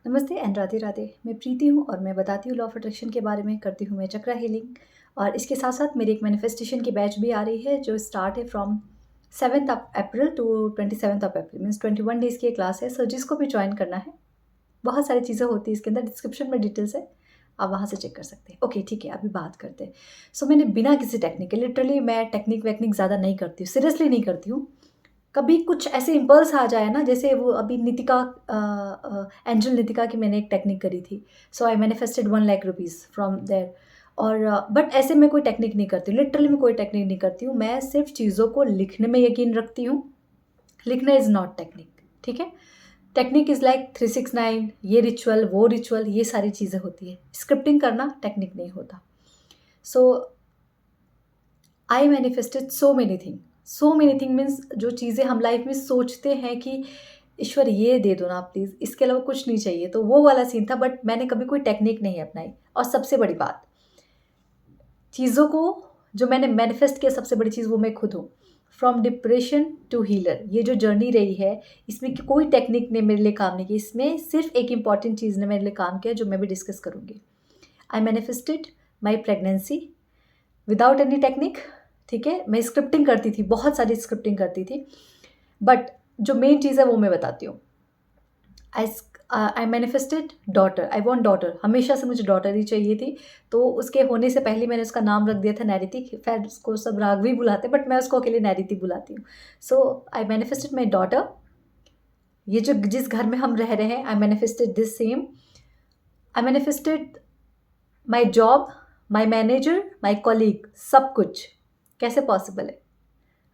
नमस्ते एंड राधे राधे। मैं प्रीति हूँ और मैं बताती हूँ लॉ ऑफ अट्रैक्शन के बारे में, करती हूँ मैं चक्रा हीलिंग। और इसके साथ साथ मेरी एक मैनिफेस्टेशन की बैच भी आ रही है जो स्टार्ट है from 7th April to 27th April, means 21 days की ये क्लास है। सो जिसको भी ज्वाइन करना है, बहुत सारी चीज़ें होती है इसके अंदर, डिस्क्रिप्शन में डिटेल्स है, आप वहाँ से चेक कर सकते हैं। ओके ठीक है, अभी बात करते हैं। सो मैंने बिना किसी टेक्निक के, लिटरली मैं टेक्निक वेक्निक ज़्यादा नहीं करती हूँ, सीरियसली नहीं करती हूँ। कभी कुछ ऐसे इम्पल्स आ जाए ना, जैसे वो अभी नितिका, एंजल नितिका की मैंने एक टेक्निक करी थी। So I manifested 1 lakh rupees from there. और बट ऐसे मैं कोई टेक्निक नहीं करती हूँ, लिटरली मैं कोई टेक्निक नहीं करती हूँ। मैं सिर्फ चीज़ों को लिखने में यकीन रखती हूँ। लिखना इज़ नॉट टेक्निक, ठीक है। टेक्निक इज़ लाइक 369, ये रिचुअल वो रिचुअल, ये सारी चीज़ें होती है। स्क्रिप्टिंग करना टेक्निक नहीं होता। So I manifested so many thing means जो चीज़ें हम लाइफ में सोचते हैं कि ईश्वर ये दे दो ना प्लीज़, इसके अलावा कुछ नहीं चाहिए, तो वो वाला सीन था। बट मैंने कभी कोई टेक्निक नहीं अपनाई। और सबसे बड़ी बात, चीज़ों को जो मैंने मैनिफेस्ट किया, सबसे बड़ी चीज़ वो मैं खुद हूँ। फ्रॉम डिप्रेशन टू हीलर, ये जो जर्नी रही है, इसमें कोई टेक्निक ने मेरे लिए काम नहीं किया। इसमें सिर्फ एक इंपॉर्टेंट चीज़ ने मेरे लिए काम किया, जो मैं भी डिस्कस करूँगी। आई manifested my pregnancy without any technique, ठीक है। मैं स्क्रिप्टिंग करती थी, बहुत सारी स्क्रिप्टिंग करती थी, बट जो मेन चीज़ है वो मैं बताती हूँ। आई manifested daughter, I want daughter, हमेशा से मुझे डॉटर ही चाहिए थी। तो उसके होने से पहले मैंने उसका नाम रख दिया था नैरिति। खैर उसको सब राघवी बुलाते, बट मैं उसको अकेले नैरिति बुलाती हूँ। सो आई मैनिफेस्टेड माई डॉटर। ये जो जिस घर में हम रह रहे हैं, आई manifested this same. I manifested my job, my manager, my colleague, सब कुछ। कैसे पॉसिबल है?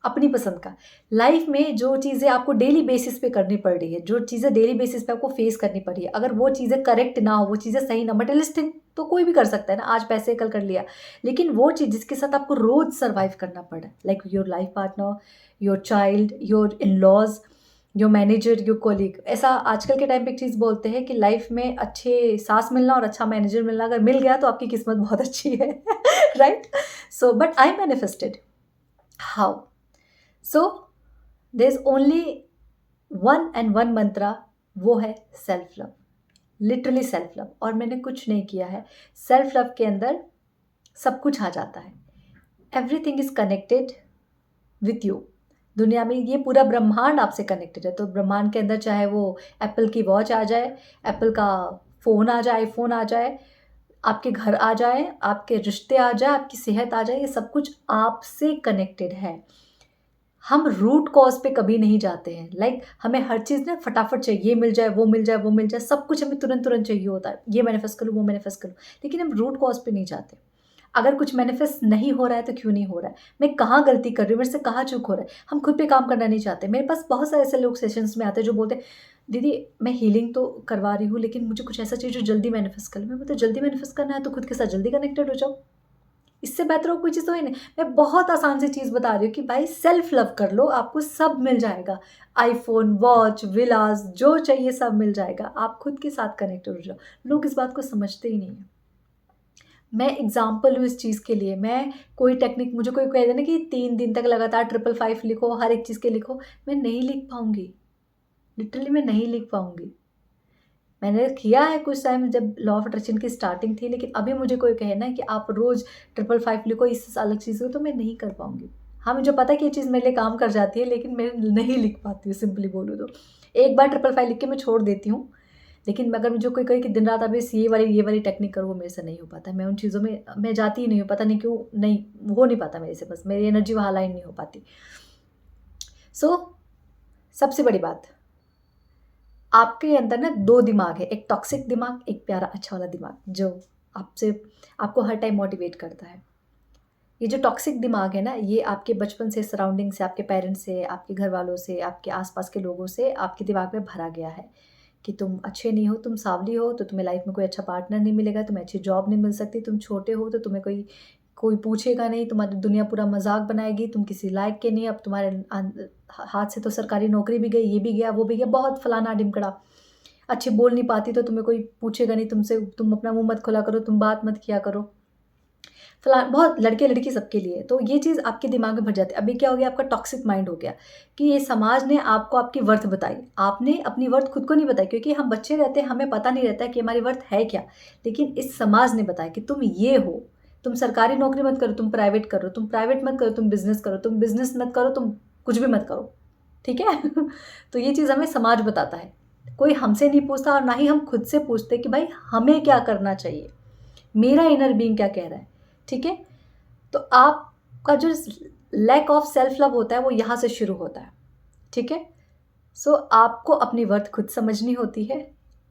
अपनी पसंद का। लाइफ में जो चीज़ें आपको डेली बेसिस पे करनी पड़ रही है, जो चीज़ें डेली बेसिस पे आपको फेस करनी पड़ रही है, अगर वो चीज़ें करेक्ट ना हो, वो चीज़ें सही ना, मटेरियलिस्टिक तो कोई भी कर सकता है ना, आज पैसे कल कर लिया। लेकिन वो चीज़ जिसके साथ आपको रोज़ सर्वाइव करना पड़ा, like your life partner, your child, your in laws, your manager, your colleague. ऐसा आजकल के टाइम पे एक चीज़ बोलते हैं कि लाइफ में अच्छे सास मिलना और अच्छा मैनेजर मिलना, अगर मिल गया तो आपकी किस्मत बहुत अच्छी है। Right. So but I manifested how. So there is only one and one mantra, वो है self love. Literally self love. और मैंने कुछ नहीं किया है। सेल्फ लव के अंदर सब कुछ आ जाता है। Everything is connected with you. दुनिया में ये पूरा ब्रह्मांड आपसे कनेक्टेड है। तो ब्रह्मांड के अंदर चाहे वो एप्पल की वॉच आ जाए, एप्पल का फ़ोन आ जाए, आईफोन आ जाए, आपके घर आ जाए, आपके रिश्ते आ जाए, आपकी सेहत आ जाए, ये सब कुछ आपसे कनेक्टेड है। हम रूट कॉज पे कभी नहीं जाते हैं। लाइक हमें हर चीज़ ना फटाफट चाहिए, ये मिल जाए, वो मिल जाए, वो मिल जाए, सब कुछ हमें तुरंत तुरंत चाहिए होता है। ये मैनिफेस्ट करूँ, वो मैनिफेस्ट करूँ, लेकिन हम रूट कॉज पे नहीं जाते। अगर कुछ मैनिफेस्ट नहीं हो रहा है तो क्यों नहीं हो रहा है, मैं कहाँ गलती कर रही हूँ, मेरे से कहाँ चूक हो रहा है, हम खुद पे काम करना नहीं चाहते। मेरे पास बहुत सारे ऐसे लोग सेशंस में आते हैं जो बोलते हैं, दीदी मैं हीलिंग तो करवा रही हूँ, लेकिन मुझे कुछ ऐसा चाहिए जो जल्दी मैनिफेस्ट कर ले। मैं बोलती जल्दी मैनिफेस्ट करना है तो खुद के साथ जल्दी कनेक्टेड हो जाओ, इससे बेहतर और कोई चीज़ तो है नहीं। मैं बहुत आसान सी चीज़ बता रही हूँ कि भाई सेल्फ लव कर लो, आपको सब मिल जाएगा। आईफ़ोन, वॉच, विलास, जो चाहिए सब मिल जाएगा। आप खुद के साथ कनेक्ट हो जाओ। लोग इस बात को समझते ही नहीं हैं। मैं एग्ज़ाम्पल हूँ इस चीज़ के लिए। मैं कोई टेक्निक, मुझे कोई कह दे ना कि 3 दिन तक लगातार 555 लिखो, हर एक चीज़ के लिखो, मैं नहीं लिख पाऊँगी। लिटरली मैं नहीं लिख पाऊँगी। मैंने किया है कुछ टाइम जब लॉ ऑफ अट्रैक्शन की स्टार्टिंग थी, लेकिन अभी मुझे कोई कहे ना कि आप रोज़ 555 लिखो, इससे अलग चीज़ हो, तो मैं नहीं कर पाऊँगी। हाँ, मुझे पता है कि ये चीज़ मेरे लिए काम कर जाती है, लेकिन मैं नहीं लिख पाती हूँ, सिंपली बोलूँ तो। एक बार 555 लिख के मैं छोड़ देती हूँ, लेकिन अगर मुझे कोई कहे कि दिन रात आप ये वाली टेक्निक करो, वो मेरे से नहीं हो पाता। मैं उन चीज़ों में मैं जाती ही नहीं हूँ, पता नहीं क्यों, नहीं हो नहीं पाता मेरे से, बस मेरी एनर्जी वहाँ अलाइन नहीं हो पाती। सो सबसे बड़ी बात, आपके अंदर ना 2 दिमाग है, एक टॉक्सिक दिमाग, एक प्यारा अच्छा वाला दिमाग, जो आपसे आपको हर टाइम मोटिवेट करता है। ये जो टॉक्सिक दिमाग है ना, ये आपके बचपन से, सराउंडिंग से, आपके पेरेंट्स से, आपके घरवालों से, आपके आस-पास के लोगों से आपके दिमाग में भरा गया है कि तुम अच्छे नहीं हो, तुम साँवली हो तो तुम्हें लाइफ़ में कोई अच्छा पार्टनर नहीं मिलेगा, तुम्हें अच्छी जॉब नहीं मिल सकती, तुम छोटे हो तो तुम्हें कोई कोई पूछेगा नहीं, तुम्हारी दुनिया पूरा मज़ाक बनाएगी, तुम किसी लायक के नहीं, अब तुम्हारे हाथ से तो सरकारी नौकरी भी गई, ये भी गया, वो भी गया, बहुत फलाना-ढिमकड़ा। अच्छे बोल नहीं पाती तो तुम्हें कोई पूछेगा नहीं तुमसे, तुम अपना मुँह मत खोला करो, तुम बात मत किया करो। बहुत लड़के लड़की सबके लिए, तो ये चीज़ आपके दिमाग में भर जाती है। अभी क्या हो गया, आपका टॉक्सिक माइंड हो गया कि ये समाज ने आपको आपकी वर्थ बताई, आपने अपनी वर्थ खुद को नहीं बताई, क्योंकि हम बच्चे रहते हैं, हमें पता नहीं रहता है कि हमारी वर्थ है क्या। लेकिन इस समाज ने बताया कि तुम ये हो, तुम सरकारी नौकरी मत करो, तुम प्राइवेट करो, तुम प्राइवेट मत करो, तुम बिजनेस करो, तुम बिजनेस मत करो, तुम कुछ भी मत करो, ठीक है। तो ये चीज़ हमें समाज बताता है, कोई हमसे नहीं पूछता और ना ही हम खुद से पूछते कि भाई हमें क्या करना चाहिए, मेरा इनर बीइंग क्या कह रहा है, ठीक है। तो आपका जो लैक ऑफ सेल्फ लव होता है वो यहाँ से शुरू होता है, ठीक है। सो आपको अपनी वर्थ खुद समझनी होती है।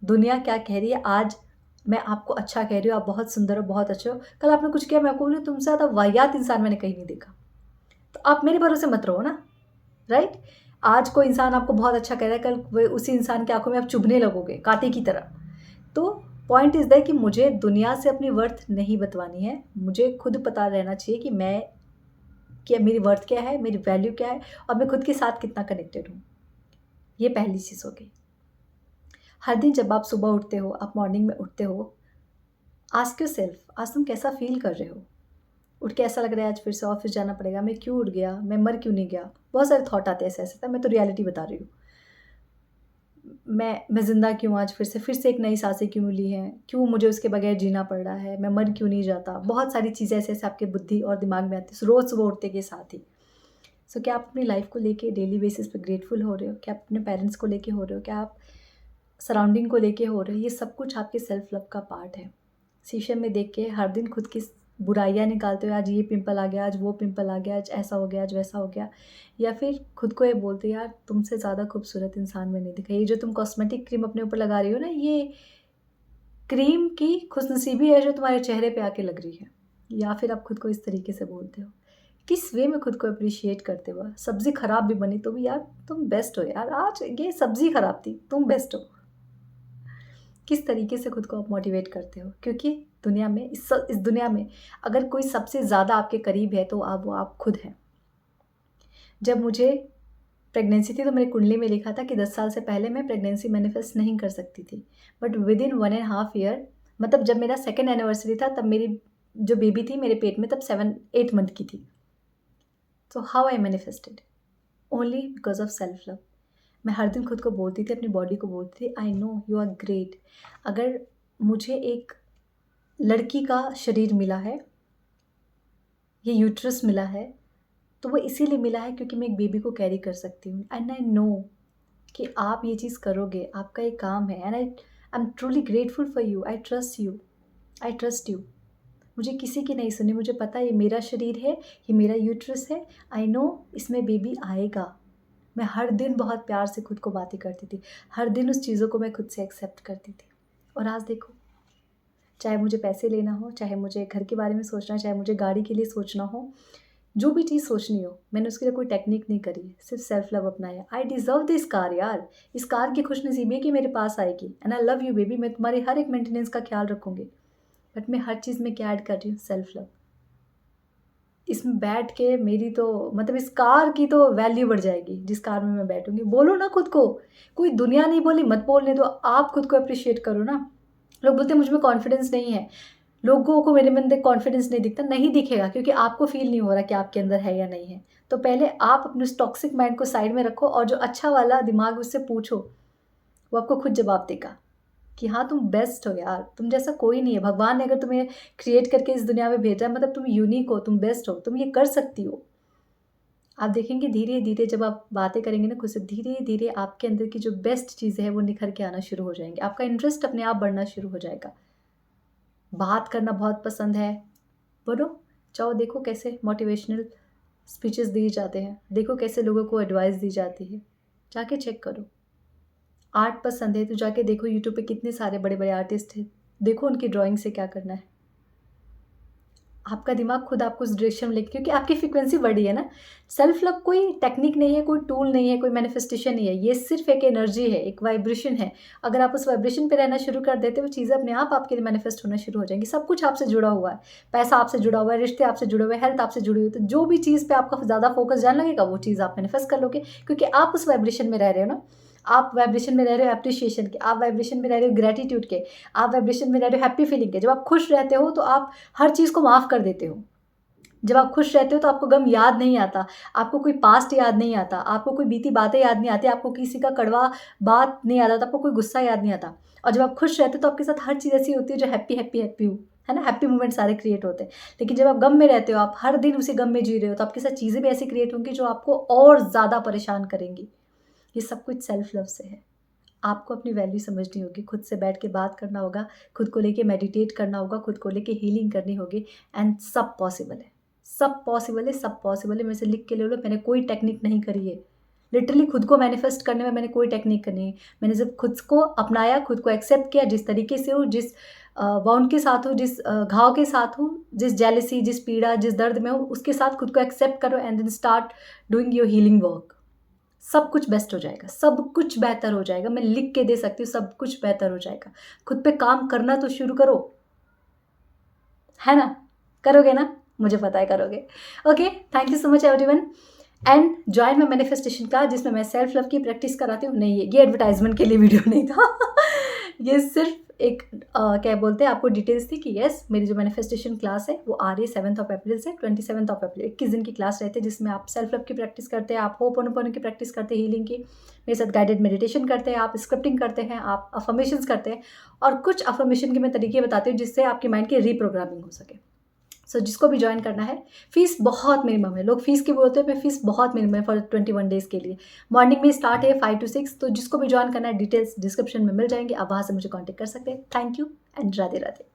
दुनिया क्या कह रही है, आज मैं आपको अच्छा कह रही हूँ, आप बहुत सुंदर हो, बहुत अच्छे हो, कल आपने कुछ किया, मैं आपको बोलूँ तुमसे ज़्यादा वाहियात इंसान मैंने कहीं नहीं देखा, तो आप मेरे भरोसे मत रहो ना, राइट। आज कोई इंसान आपको बहुत अच्छा कह रहा है, कल उसी इंसान की आंखों में आप चुभने लगोगे कांटे की तरह। तो पॉइंट इज़ दैट कि मुझे दुनिया से अपनी वर्थ नहीं बतवानी है, मुझे खुद पता रहना चाहिए कि मैं क्या, मेरी वर्थ क्या है, मेरी वैल्यू क्या है, और मैं खुद के साथ कितना कनेक्टेड हूँ। ये पहली चीज़ हो गई। हर दिन जब आप सुबह उठते हो, आप मॉर्निंग में उठते हो, आस्क योरसेल्फ, आज तुम कैसा फील कर रहे हो। उठ के ऐसा लग रहा है आज फिर से ऑफिस जाना पड़ेगा, मैं क्यों उठ गया, मैं मर क्यों नहीं गया, बहुत सारे थॉट आते हैं ऐसे ऐसे, मैं तो रियलिटी बता रही हूँ। मैं ज़िंदा क्यों, आज फिर से एक नई सांसें क्यों ली हैं, क्यों मुझे उसके बगैर जीना पड़ रहा है, मैं मर क्यों नहीं जाता। बहुत सारी चीज़ें ऐसे ऐसे आपके बुद्धि और दिमाग में आती है रोज़ सुबह उठते के साथ ही। सो क्या आप अपनी लाइफ को लेके डेली बेसिस पे ग्रेटफुल हो रहे हो, क्या आप अपने पेरेंट्स को लेके हो रहे हो, क्या आप सराउंडिंग को लेके हो रहे हो। ये सब कुछ आपके सेल्फ लव का पार्ट है। शीशे में देख के हर दिन खुद की बुराइयाँ निकालते हुए, आज ये पिंपल आ गया, आज वो पिंपल आ गया, आज ऐसा हो गया, आज वैसा हो गया, या फिर खुद को ये बोलते यार तुमसे ज़्यादा खूबसूरत इंसान मैंने देखा। ये जो तुम कॉस्मेटिक क्रीम अपने ऊपर लगा रही हो ना, ये क्रीम की खुशनसीबी है जो तुम्हारे चेहरे पे आके लग रही है। या फिर आप खुद को इस तरीके से बोलते हो, किस वे में खुद को अप्रिशिएट करते हो। सब्ज़ी ख़राब भी बनी तो भी यार तुम बेस्ट हो, यार आज ये सब्ज़ी ख़राब थी, तुम बेस्ट हो। किस तरीके से खुद को आप मोटिवेट करते हो, क्योंकि दुनिया में इस दुनिया में अगर कोई सबसे ज़्यादा आपके करीब है तो वो आप खुद हैं। जब मुझे प्रेगनेंसी थी तो मेरी कुंडली में लिखा था कि 10 साल से पहले मैं प्रेगनेंसी मैनिफेस्ट नहीं कर सकती थी, बट विद इन 1.5 ईयर, मतलब जब मेरा सेकेंड एनिवर्सरी था तब मेरी जो बेबी थी मेरे पेट में तब 7-8 मंथ की थी। तो how I manifested, only because of self love. मैं हर दिन खुद को बोलती थी, अपनी बॉडी को बोलती थी, I know you are great. अगर मुझे एक लड़की का शरीर मिला है, ये यूट्रस मिला है, तो वो इसीलिए मिला है क्योंकि मैं एक बेबी को कैरी कर सकती हूँ। एंड आई नो कि आप ये चीज़ करोगे, आपका एक काम है। And I am truly grateful for you, I trust you, I trust you. मुझे किसी की नहीं सुनी, मुझे पता है ये मेरा शरीर है, ये मेरा यूट्रस है, आई नो इसमें बेबी आएगा। मैं हर दिन बहुत प्यार से खुद को बातें करती थी, हर दिन उस चीज़ों को मैं खुद से एक्सेप्ट करती थी। और आज देखो, चाहे मुझे पैसे लेना हो, चाहे मुझे घर के बारे में सोचना, चाहे मुझे गाड़ी के लिए सोचना हो, जो भी चीज़ सोचनी हो, मैंने उसके लिए कोई टेक्निक नहीं करी, सिर्फ सेल्फ लव अपनाया। आई डिज़र्व दिस कार यार, इस कार की खुशनसीबी है कि मेरे पास आएगी। And I love you baby, मैं तुम्हारी हर एक मेंटेनेंस का ख्याल रखूँगी। बट मैं हर चीज़ में क्या ऐड कर रही हूँ, सेल्फ लव। इसमें बैठ के मेरी तो मतलब इस कार की तो वैल्यू बढ़ जाएगी जिस कार में मैं बैठूँगी। बोलो ना खुद को, कोई दुनिया नहीं बोली मत बोलने दो, आप खुद को अप्रिशिएट करो ना। लोग बोलते हैं मुझ में कॉन्फिडेंस नहीं है, लोगों को मेरे में अंदर कॉन्फिडेंस नहीं दिखता, नहीं दिखेगा क्योंकि आपको फील नहीं हो रहा कि आपके अंदर है या नहीं है। तो पहले आप अपने उस टॉक्सिक माइंड को साइड में रखो और जो अच्छा वाला दिमाग उससे पूछो, वो आपको खुद जवाब देगा कि हाँ तुम बेस्ट हो यार, तुम जैसा कोई नहीं है। भगवान ने अगर तुम्हें क्रिएट करके इस दुनिया में भेजा है, मतलब तुम यूनिक हो, तुम बेस्ट हो, तुम ये कर सकती हो। आप देखेंगे धीरे धीरे जब आप बातें करेंगे ना खुद से, धीरे धीरे आपके अंदर की जो बेस्ट चीज़ें हैं वो निखर के आना शुरू हो जाएंगे, आपका इंटरेस्ट अपने आप बढ़ना शुरू हो जाएगा। बात करना बहुत पसंद है, बोलो, चाहो देखो कैसे मोटिवेशनल स्पीचेस दिए जाते हैं, देखो कैसे लोगों को एडवाइस दी जाती है, जाके चेक करो। आर्ट पसंद है तो जाके देखो यूट्यूब पे कितने सारे बड़े बड़े आर्टिस्ट हैं, देखो उनकी ड्राइंग से क्या करना है। आपका दिमाग खुद आपको उस डायरेक्शन में लेके, क्योंकि आपकी फ्रीक्वेंसी बढ़ी है ना। सेल्फ लव कोई टेक्निक नहीं है, कोई टूल नहीं है, कोई मैनिफेस्टेशन नहीं है, ये सिर्फ एक एनर्जी है, एक वाइब्रेशन है। अगर आप उस वाइब्रेशन पे रहना शुरू कर देते हो, चीज़ें अपने आप आपके लिए मैनिफेस्ट होना शुरू हो जाएंगी। सब कुछ आपसे जुड़ा हुआ है, पैसा आपसे जुड़ा हुआ है, रिश्ते आपसे जुड़े हुए हैं, हेल्थ आपसे जुड़ी हुई है। तो जो भी चीज़ पे आपका ज़्यादा फोकस जाने लगेगा वो चीज़ आप मैनिफेस्ट कर लोगे, क्योंकि आप उस वाइब्रेशन में रह रहे हो ना। आप वाइब्रेशन में रह रहे हो एप्रिशिएशन के, आप वाइब्रेशन में रह रहे हो ग्रैटिट्यूड के, आप वाइब्रेशन में रह रहे हो हैप्पी फीलिंग के। जब आप खुश रहते हो तो आप हर चीज़ को माफ़ कर देते हो। जब आप खुश रहते हो तो आपको गम याद नहीं आता, आपको कोई पास्ट याद नहीं आता, आपको कोई बीती बातें याद नहीं आती, आपको किसी का कड़वा बात नहीं याद आता, आपको कोई गुस्सा याद नहीं आता। और जब आप खुश रहते हो तो आपके साथ हर चीज़ ऐसी होती है जो हैप्पी हैप्पी हैप्पी हो, है ना? हैप्पी मोमेंट सारे क्रिएट होते हैं। लेकिन जब आप गम में रहते हो, आप हर दिन उसी गम में जी रहे हो, तो आपके साथ चीज़ें भी ऐसी क्रिएट होंगी जो आपको और ज़्यादा परेशान करेंगी। ये सब कुछ सेल्फ लव से है। आपको अपनी वैल्यू समझनी होगी, खुद से बैठ के बात करना होगा, खुद को लेके मेडिटेट करना होगा, खुद को लेके हीलिंग करनी होगी एंड सब पॉसिबल है। सब पॉसिबल है, सब पॉसिबल है। मेरे से लिख के ले लो, मैंने कोई टेक्निक नहीं करी है। लिटरली खुद को मैनिफेस्ट करने में मैंने कोई टेक्निक नहीं है। मैंने जब खुद को अपनाया, खुद को एक्सेप्ट किया, जिस तरीके से हूँ, जिस वाउंड के साथ हूँ, जिस घाव के साथ हूँ, जिस जेलसी, जिस पीड़ा, जिस दर्द में हूँ, उसके साथ खुद को एक्सेप्ट करो and then start doing your healing work. सब कुछ बेस्ट हो जाएगा, सब कुछ बेहतर हो जाएगा। मैं लिख के दे सकती हूँ, सब कुछ बेहतर हो जाएगा। खुद पे काम करना तो शुरू करो, है ना? करोगे ना? मुझे पता है करोगे। Okay, thank you so much everyone and join my manifestation class, जिसमें मैं सेल्फ लव की प्रैक्टिस कराती हूँ। नहीं, ये एडवर्टाइजमेंट के लिए वीडियो नहीं था ये सिर्फ एक क्या बोलते हैं, आपको डिटेल्स थी कि यस, मेरी जो मैनिफेस्टेशन क्लास है वो आ रही है 7 अप्रैल से 27 अप्रैल। 21 दिन की क्लास रहती है, जिसमें आप सेल्फ लव की प्रैक्टिस करते हैं, आप होपोनोपोनो की प्रैक्टिस करते हैं, हीलिंग की, मेरे साथ गाइडेड मेडिटेशन करते हैं, आप स्क्रिप्टिंग करते हैं, आप अफर्मेशंस करते हैं, और कुछ अफर्मेशन के मैं तरीके बताती हूँ जिससे आपकी माइंड की रीप्रोग्रामिंग हो सके। सो जिसको भी ज्वाइन करना है, फ़ीस बहुत मिनिमम है। लोग फ़ीस की बोलते हैं, मैं फ़ीस बहुत मिनिमम है फॉर 21 डेज़ के लिए। मॉर्निंग में स्टार्ट है 5 to 6। तो जिसको भी ज्वाइन करना है, डिटेल्स डिस्क्रिप्शन में मिल जाएंगे, आप वहाँ से मुझे कॉन्टैक्ट कर सकते हैं। Thank you and Radhe Radhe.